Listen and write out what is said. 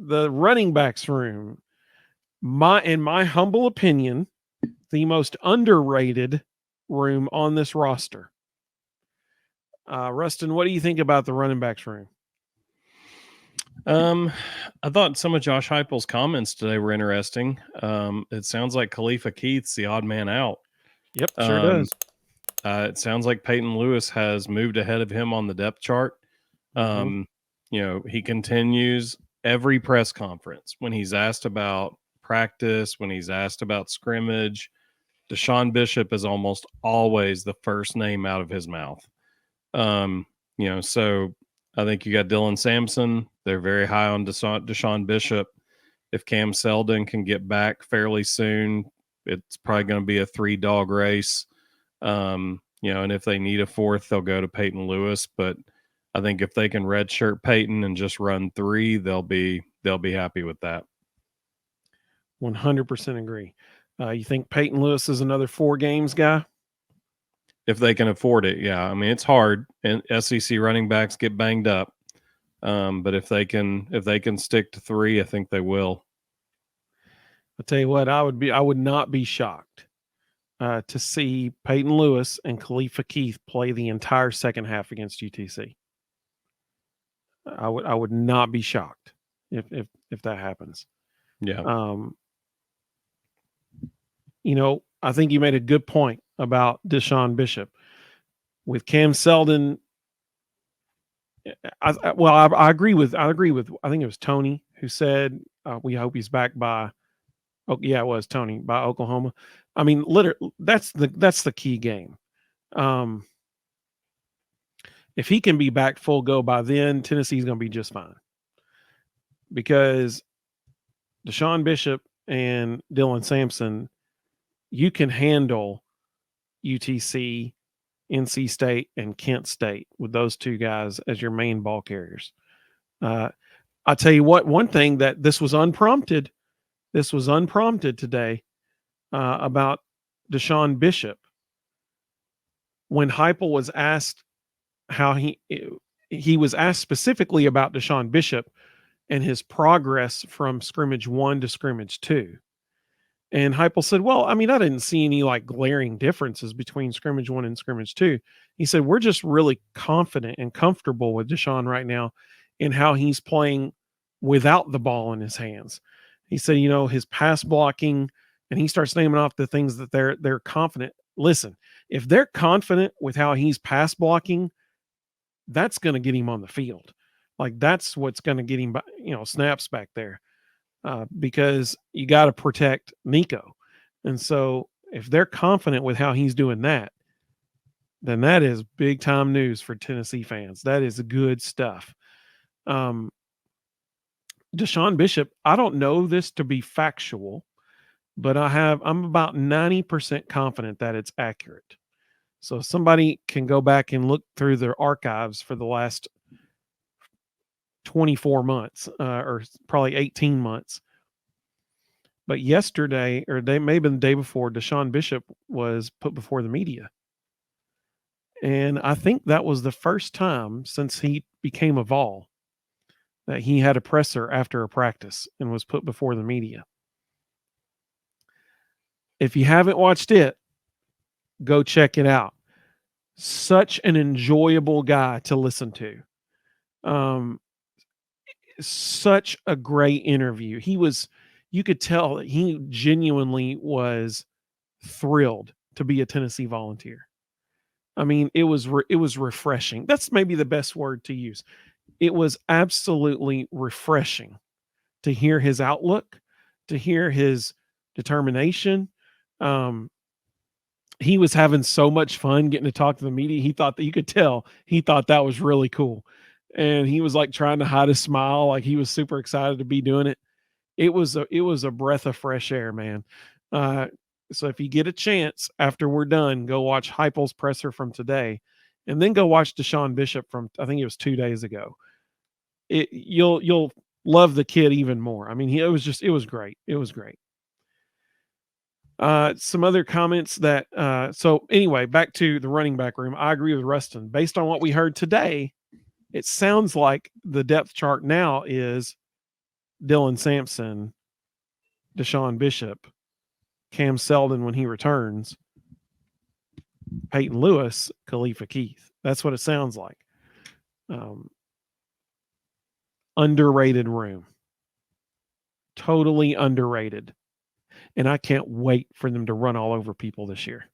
the running backs room, in my humble opinion, the most underrated room on this roster. Rustin, what do you think about the running backs room? I thought some of Josh Heupel's comments today were interesting. It sounds like Khalifa Keith's the odd man out. Yep, sure does. It sounds like Peyton Lewis has moved ahead of him on the depth chart. He continues every press conference when he's asked about practice, when he's asked about scrimmage. Deshaun Bishop is almost always the first name out of his mouth. So I think you got Dylan Sampson. They're very high on Deshaun Bishop. If Cam Seldon can get back fairly soon, it's probably going to be a 3-dog race. And if they need a fourth, they'll go to Peyton Lewis. But I think if they can redshirt Peyton and just run 3, they'll be happy with that. 100% agree. You think Peyton Lewis is another 4 games guy? If they can afford it, yeah. I mean, it's hard, and SEC running backs get banged up. But if they can stick to 3, I think they will. I'll tell you what, I would not be shocked to see Peyton Lewis and Khalifa Keith play the entire second half against UTC. I would not be shocked if that happens. Yeah. I think you made a good point about Deshaun Bishop. With Cam Seldon, I agree with I think it was Tony who said we hope he's back by it was Tony by Oklahoma. I mean, literally that's the key game. If he can be back full go by then, Tennessee's going to be just fine. Because Deshaun Bishop and Dylan Sampson, you can handle UTC, NC State, and Kent State with those 2 guys as your main ball carriers. I'll tell you what, one thing that this was unprompted today about Deshaun Bishop. When Heupel was asked how he was asked specifically about Deshaun Bishop and his progress from scrimmage 1 to scrimmage 2. And Heupel said, well, I mean, I didn't see any glaring differences between scrimmage 1 and scrimmage 2. He said, we're just really confident and comfortable with Deshaun right now in how he's playing without the ball in his hands. He said, his pass blocking, and he starts naming off the things that they're confident. Listen, if they're confident with how he's pass blocking, that's going to get him on the field. That's what's going to get him, snaps back there. Because you got to protect Nico. And so if they're confident with how he's doing that, then that is big time news for Tennessee fans. That is good stuff. Deshaun Bishop, I don't know this to be factual, but I'm about 90% confident that it's accurate. So somebody can go back and look through their archives for the last 24 months or probably 18 months. But yesterday, or maybe the day before, Deshaun Bishop was put before the media. And I think that was the first time since he became a Vol that he had a presser after a practice and was put before the media. If you haven't watched it, go check it out. Such an enjoyable guy to listen to. Such a great interview. You could tell that he genuinely was thrilled to be a Tennessee Volunteer. I mean, it was refreshing. That's maybe the best word to use. It was absolutely refreshing to hear his outlook, to hear his determination. He was having so much fun getting to talk to the media. He thought that you could tell he thought that was really cool. And he was trying to hide his smile. He was super excited to be doing it. It was a breath of fresh air, man. So if you get a chance after we're done, go watch Heupel's presser from today, and then go watch Deshaun Bishop from, I think it was 2 days ago. You'll love the kid even more. I mean, it was great. It was great. Some other comments that, so anyway, back to the running back room. I agree with Rustin. Based on what we heard today, it sounds like the depth chart now is Dylan Sampson, Deshaun Bishop, Cam Seldon when he returns, Peyton Lewis, Khalifa Keith. That's what it sounds like. Underrated room. Totally underrated. And I can't wait for them to run all over people this year.